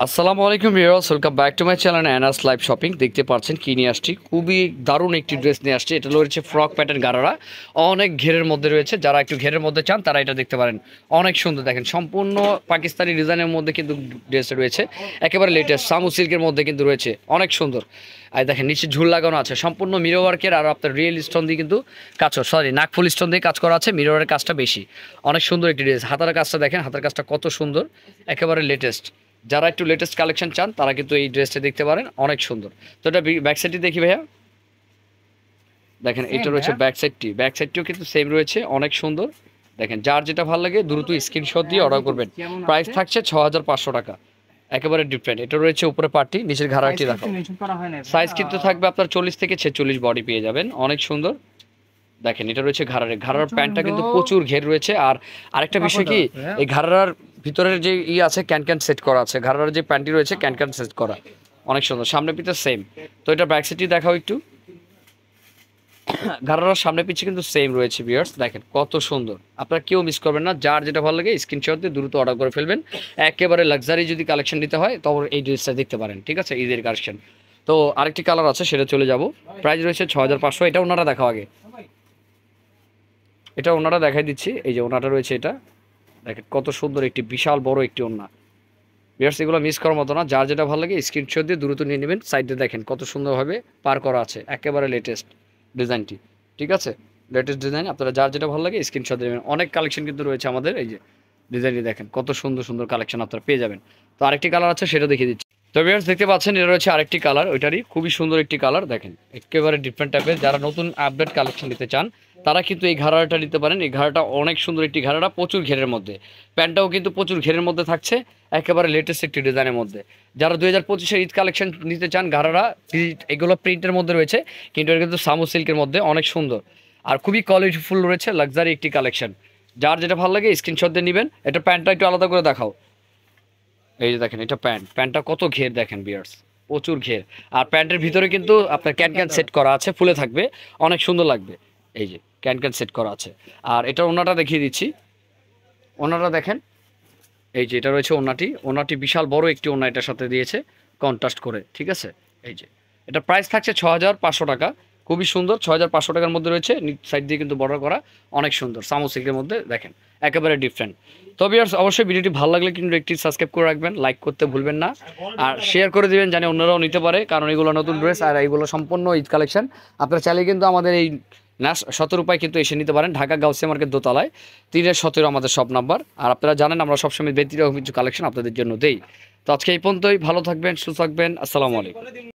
আসসালামু আলাইকুম viewers, welcome back to my channel Anas live shopping. দেখতে পাচ্ছেন কি নিয়ে আসছি, খুবই দারুণ একটি ড্রেস নিয়ে আসছি। এটা রয়েছে ফ্রক প্যাটার্ন গারারা, অনেক ঘেরের মধ্যে রয়েছে। যারা একটু ঘেরের মধ্যে চান তারা এটা দেখতে পারেন, অনেক সুন্দর। দেখেন সম্পূর্ণ পাকিস্তানি ডিজাইনের মধ্যে কিন্তু ড্রেস রয়েছে, একেবারে লেটেস্ট সামু সিল্কের মধ্যে কিন্তু রয়েছে, অনেক সুন্দর। আর দেখেন নিচে ঝুল লাগানো আছে, সম্পূর্ণ মিরর ওয়ার্কের আর আপনার রিয়েল স্টোন দিয়ে কিন্তু কাজ, সরি নাকফুল স্টোন দিয়ে কাজ করা আছে, মিররের কাজটা বেশি। অনেক সুন্দর একটি ড্রেস। হাতার কাজটা দেখেন, হাতার কাজটা কত সুন্দর, একেবারে লেটেস্ট। যারা একটু লেটেস্ট কালেকশন চান তারা কিন্তু এই ড্রেসটা দেখতে পারেন, অনেক সুন্দর। তো এটা ব্যাক সাইডটি দেখি ভাইয়া, দেখেন এটা রয়েছে ব্যাক সাইডটি, ব্যাক সাইডটিও কিন্তু সেম রয়েছে, অনেক সুন্দর। দেখেন যার যেটা ভালো লাগে দ্রুত স্ক্রিনশট দিয়ে অর্ডার করবেন। প্রাইস থাকছে 6500 টাকা, একেবারে ডিফারেন্ট। এটা রয়েছে উপরে পার্টি, নিচের ঘাড়াটি দেখো। সাইজ কিন্তু থাকবে আপনার 40 থেকে 46 বডি পেয়ে যাবেন, অনেক সুন্দর। দেখেন এটা রয়েছে ঘাড়ার প্যান্টটা কিন্তু প্রচুর ঘের রয়েছে। আর আরেকটা বিষয় কি, এই ঘাড়ার ভিতরের যে আছে ক্যান সেট করা আছে, ঘাড়ার যে প্যান্টটি রয়েছে ক্যান সেট করা, অনেক সুন্দর। সামনে পিছে সেম। তো এটা ব্যাক সাইডটি দেখাও একটু, ঘাড়ার সামনে পিছে কিন্তু সেম রয়েছে ভিউয়ার্স। দেখেন কত সুন্দর, আপনারা কেউ মিস করবেন না। যার যেটা ভালো লাগে স্ক্রিনশট দিয়ে দ্রুত অর্ডার করে ফেলবেন। একেবারে লাক্সারি যদি কালেকশন নিতে হয় তবে এই ড্রেসটা দেখতে পারেন, ঠিক আছে, ঈদের কালেকশন। তো আরেকটি কালার আছে, সেটা চলে যাব। প্রাইস রয়েছে 6500। এটা ওনারা দেখাও আগে, এটা ওনারা দেখাই দিচ্ছি। এই যে ওনাটা রয়েছে, এটা দেখেন কত সুন্দর, একটি বিশাল বড় একটি ওনা। ভিউয়ার্স এগুলো মিস করার মতো না, যার যেটা ভালো লাগে স্ক্রিনশট দিয়ে দ্রুত নিয়ে নেবেন। সাইডে দেখেন কত সুন্দরভাবে পার করা আছে, একেবারে লেটেস্ট ডিজাইনটি, ঠিক আছে, লেটেস্ট ডিজাইন। আপনারা যার যেটা ভালো লাগে স্ক্রিনশট দেবেন। অনেক কালেকশন কিন্তু রয়েছে আমাদের, এই যে ডিজাইনটি দেখেন কত সুন্দর সুন্দর কালেকশন আপনারা পেয়ে যাবেন। তো আরেকটি কালার আছে, সেটা দেখিয়ে দিচ্ছি। তো ভিউয়ার্স দেখতে পাচ্ছেন, এটা রয়েছে আরেকটি কালার, ওইটারই খুবই সুন্দর একটি কালার। দেখেন একেবারে ডিফারেন্ট টাইপের। যারা নতুন আপডেট কালেকশন নিতে চান তারা কিন্তু এই ঘাড়াটা নিতে পারেন। এই ঘাড়াটা অনেক সুন্দর একটি ঘাড়াটা, প্রচুর ঘেরের মধ্যে। প্যান্টটাও কিন্তু প্রচুর ঘেরের মধ্যে থাকছে, একেবারে লেটেস্ট একটি ডিজাইনের মধ্যে। যারা 2025-এর ঈদ কালেকশন নিতে চান, ঘাড়ারা এগুলো প্রিন্টের মধ্যে রয়েছে, কিন্তু এটা কিন্তু সামু সিল্কের মধ্যে, অনেক সুন্দর আর খুবই কোয়ালিটিফুল রয়েছে, লাক্সারি একটি কালেকশন। যার যেটা ভালো লাগে স্ক্রিনশট দিয়ে নেবেন। এটা প্যান্টটা একটু আলাদা করে দেখাও। এই যে দেখেন এটা প্যান্টটা কত ঘের দেখেন বিয়ার্স, প্রচুর ঘের। আর প্যান্টের ভিতরে কিন্তু আপনার ক্যান সেট করা আছে, ফুলে থাকবে, অনেক সুন্দর লাগবে। এই যে ক্যান সেট করা আছে। আর এটা ওনাটা দেখিয়ে দিচ্ছি, ওনাটা দেখেন। এই যে এটা রয়েছে ওনাটি বিশাল বড় একটি ওনা এটার সাথে দিয়েছে কন্ট্রাস্ট করে, ঠিক আছে। এই যে এটা প্রাইস থাকছে 6500 টাকা, খুবই সুন্দর। 6500 টাকার মধ্যে রয়েছে, সাইড দিয়ে কিন্তু বর্ডার করা, অনেক সুন্দর সামোসিকের মধ্যে, দেখেন একেবারে ডিফারেন্ট। তো ভিউয়ার্স অবশ্যই ভিডিওটি ভালো লাগলে কিন্তু একটি সাবস্ক্রাইব করে রাখবেন, লাইক করতে ভুলবেন না, আর শেয়ার করে দিবেন জানি অন্যরাও নিতে পারে, কারণ এগুলো নতুন ড্রেস আর এগুলো সম্পূর্ণ ঈদ কালেকশন। আপনারা চাইলে কিন্তু আমাদের এই নাস 17 উপায় কিন্তু এসে নিতে পারেন, ঢাকা গাউসিয়া মার্কেট দোতলায় 3-17 আমাদের সব নাম্বার। আর আপনারা জানেন আমরা সবসময় ব্যতিক্রম কিছু কালেকশন আপনাদের জন্য দেই। তো আজকে এই পর্যন্তই, ভালো থাকবেন, সুস্থ থাকবেন, আসসালামু আলাইকুম।